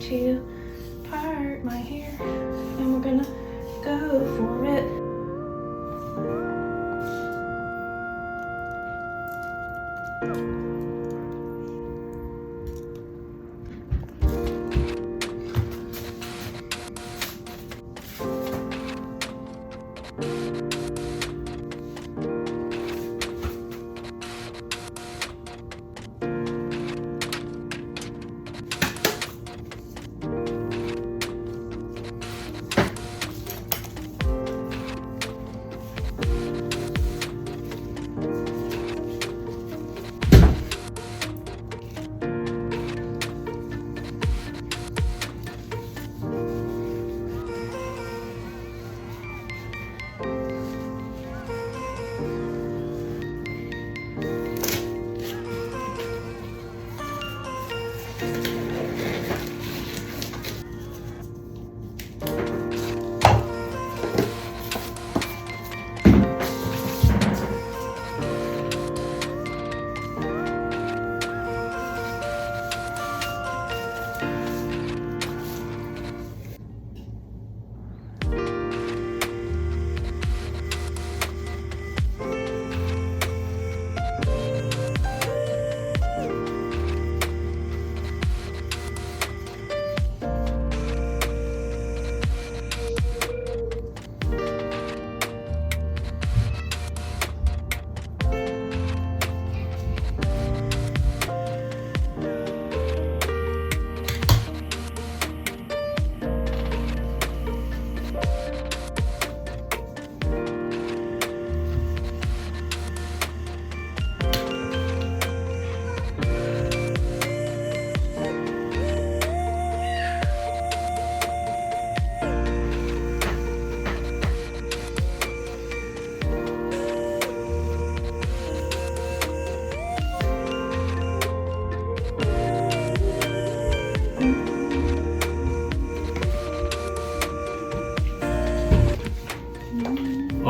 to part my hair, and we're gonna go for it.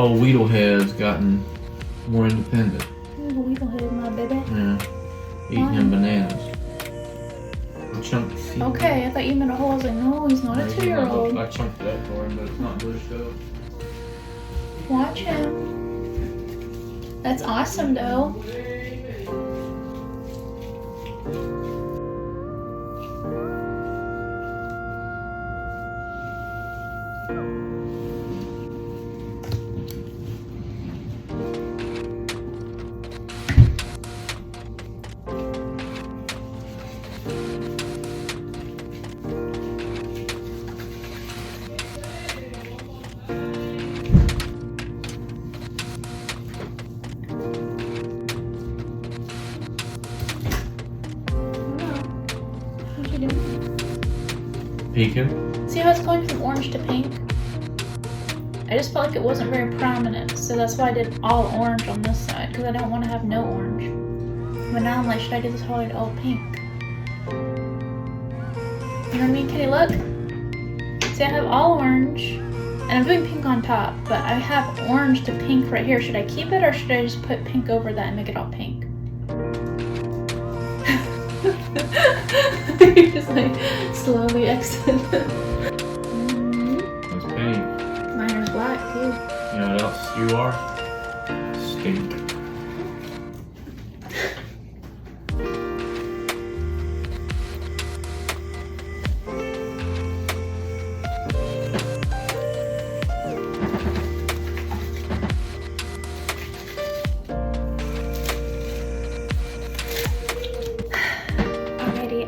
Oh, Weedlehead's gotten more independent. Weedlehead, my baby. Yeah. Eating him bananas. A chunk of seed. Okay, I thought you meant a whole. I was like, no, he's not a 2-year-old. I chunked it up for him, but it's not bushed up. Watch him. That's awesome, though. Peeking. See how it's going from orange to pink? I just felt like it wasn't very prominent, so that's why I did all orange on this side, because I don't want to have no orange. But now I'm like, should I do this whole way all pink? You know what I mean, Kitty? Look. See, I have all orange, and I'm doing pink on top, but I have orange to pink right here. Should I keep it, or should I just put pink over that and make it all pink? You're just like slowly exiting. That's pink. My hair's black too. You know what else you are? Stink.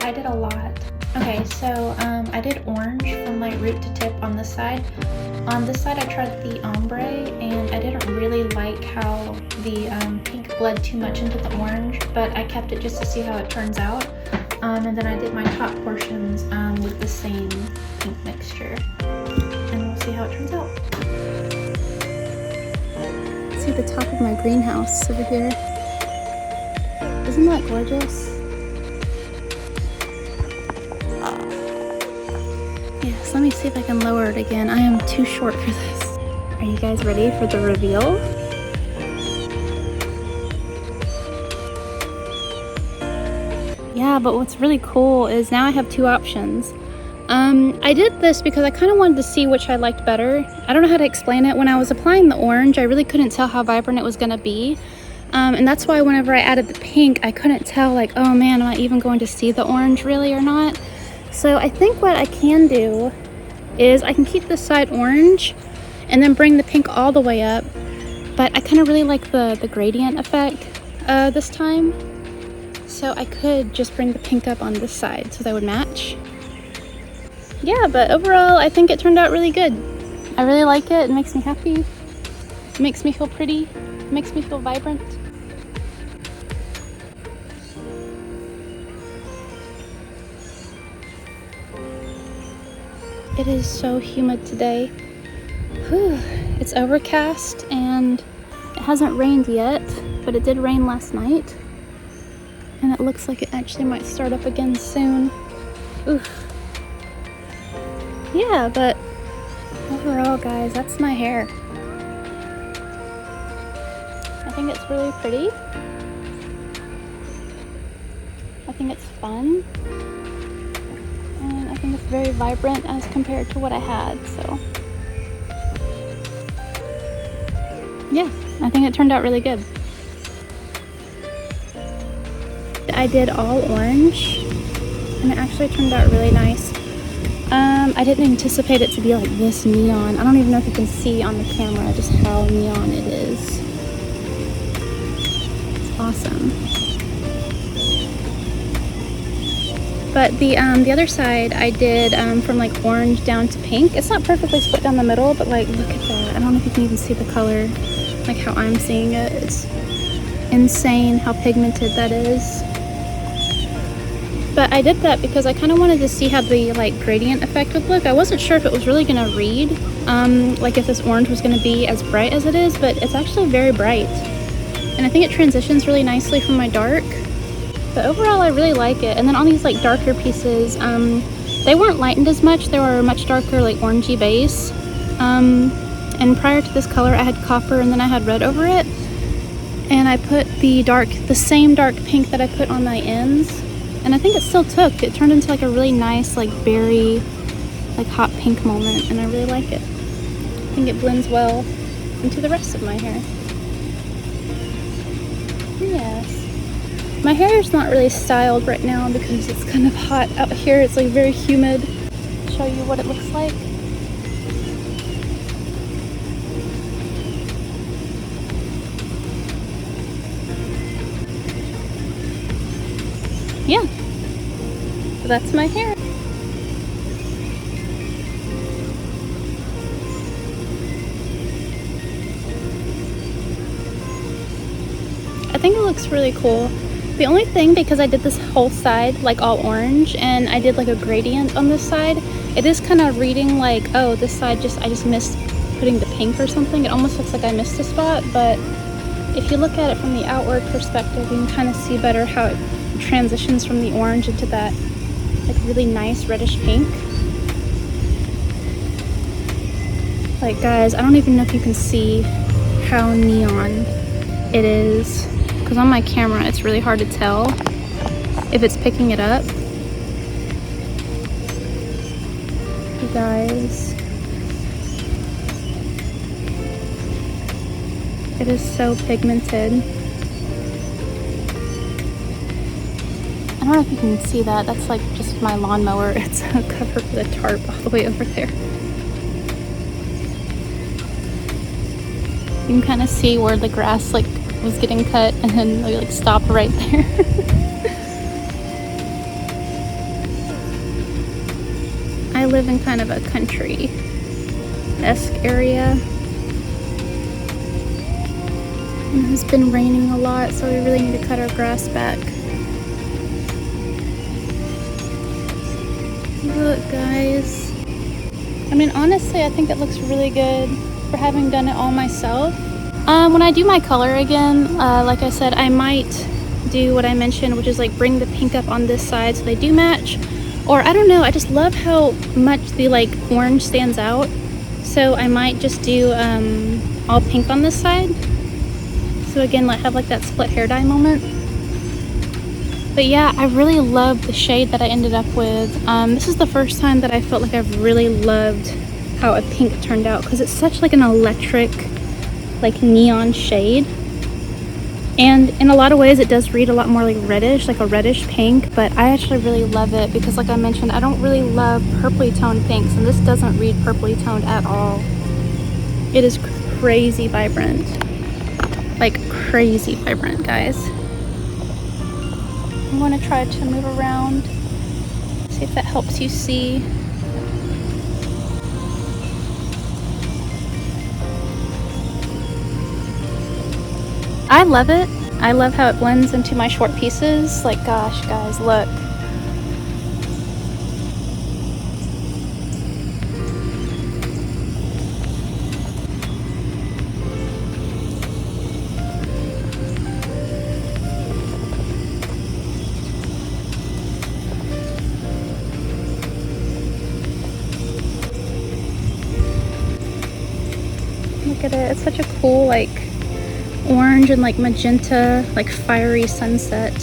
I did a lot. Okay, so I did orange from my root to tip on this side. On this side I tried the ombre, and I didn't really like how the pink bled too much into the orange, but I kept it just to see how it turns out. And then I did my top portions with the same pink mixture, and we'll see how it turns out. See the top of my greenhouse over here. Isn't that gorgeous? Yes, let me see if I can lower it again. I am too short for this. Are you guys ready for the reveal? Yeah, but what's really cool is now I have two options. I did this because I kind of wanted to see which I liked better. I don't know how to explain it. When I was applying the orange, I really couldn't tell how vibrant it was going to be. And that's why whenever I added the pink, I couldn't tell, like, oh man, am I even going to see the orange really or not? So I think what I can do is I can keep this side orange and then bring the pink all the way up. But I kind of really like the gradient effect this time. So I could just bring the pink up on this side so they would match. Yeah, but overall, I think it turned out really good. I really like it. It makes me happy. It makes me feel pretty. It makes me feel vibrant. It is so humid today. Whew. It's overcast and it hasn't rained yet, but it did rain last night. And it looks like it actually might start up again soon. Oof. Yeah, but overall, guys, that's my hair. I think it's really pretty. I think it's fun. And I think it's very vibrant as compared to what I had, so. Yeah, I think it turned out really good. I did all orange, and it actually turned out really nice. I didn't anticipate it to be like this neon. I don't even know if you can see on the camera just how neon it is. It's awesome. But the other side I did from like orange down to pink. It's not perfectly split down the middle, but like look at that. I don't know if you can even see the color, like how I'm seeing it. It's insane how pigmented that is. But I did that because I kind of wanted to see how the like gradient effect would look. I wasn't sure if it was really going to read, like if this orange was going to be as bright as it is, but it's actually very bright. And I think it transitions really nicely from my dark. But overall, I really like it. And then on these like darker pieces, they weren't lightened as much. They were a much darker like orangey base. And prior to this color, I had copper and then I had red over it. And I put the same dark pink that I put on my ends. And I think it still took. It turned into like a really nice, like berry, like hot pink moment, and I really like it. I think it blends well into the rest of my hair. Yes. My hair is not really styled right now because it's kind of hot out here. It's like very humid. I'll show you what it looks like. Yeah, so that's my hair. I think it looks really cool. The only thing, because I did this whole side like all orange and I did like a gradient on this side, it is kind of reading like, oh, this side I just missed putting the pink or something. It almost looks like I missed a spot, but if you look at it from the outward perspective, you can kind of see better how it transitions from the orange into that like really nice reddish pink. Like guys, I don't even know if you can see how neon it is, because on my camera it's really hard to tell if it's picking it up. You guys, it is so pigmented. I don't know if you can see that. That's like just my lawnmower. It's covered with a tarp all the way over there. You can kind of see where the grass like was getting cut and then they like stop right there. I live in kind of a country-esque area. And it has been raining a lot, so we really need to cut our grass back. Look, guys. I mean, honestly, I think it looks really good for having done it all myself. When I do my color again, like I said, I might do what I mentioned, which is like bring the pink up on this side so they do match. Or I don't know, I just love how much the like orange stands out. So I might just do all pink on this side. So again, have like that split hair dye moment. But But yeah, I really love the shade that I ended up with. This is the first time that I felt like I've really loved how a pink turned out, because it's such like an electric, like neon shade. And in a lot of ways it does read a lot more like reddish, like a reddish pink, but I actually really love it because, like I mentioned, I don't really love purpley toned pinks, and this doesn't read purpley toned at all. It is crazy vibrant. Like crazy vibrant, guys. I'm going to try to move around, see if that helps you see. I love it. I love how it blends into my short pieces. Like, gosh, guys, look. Look at it. It's such a cool, like, orange and like magenta, like fiery sunset.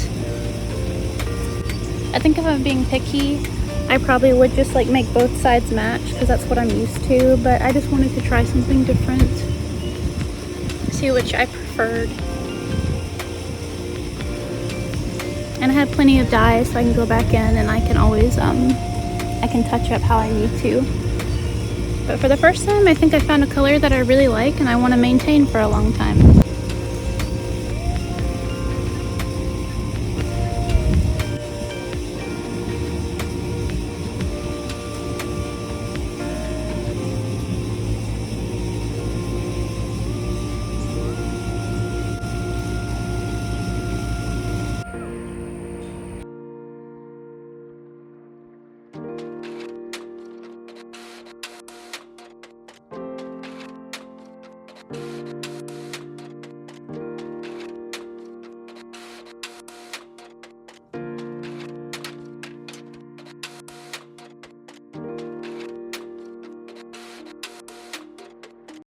I think if I'm being picky, I probably would just like make both sides match because that's what I'm used to, but I just wanted to try something different, see which I preferred. And I had plenty of dye, so I can go back in and I can always I can touch up how I need to. But for the first time, I think I found a color that I really like and I want to maintain for a long time.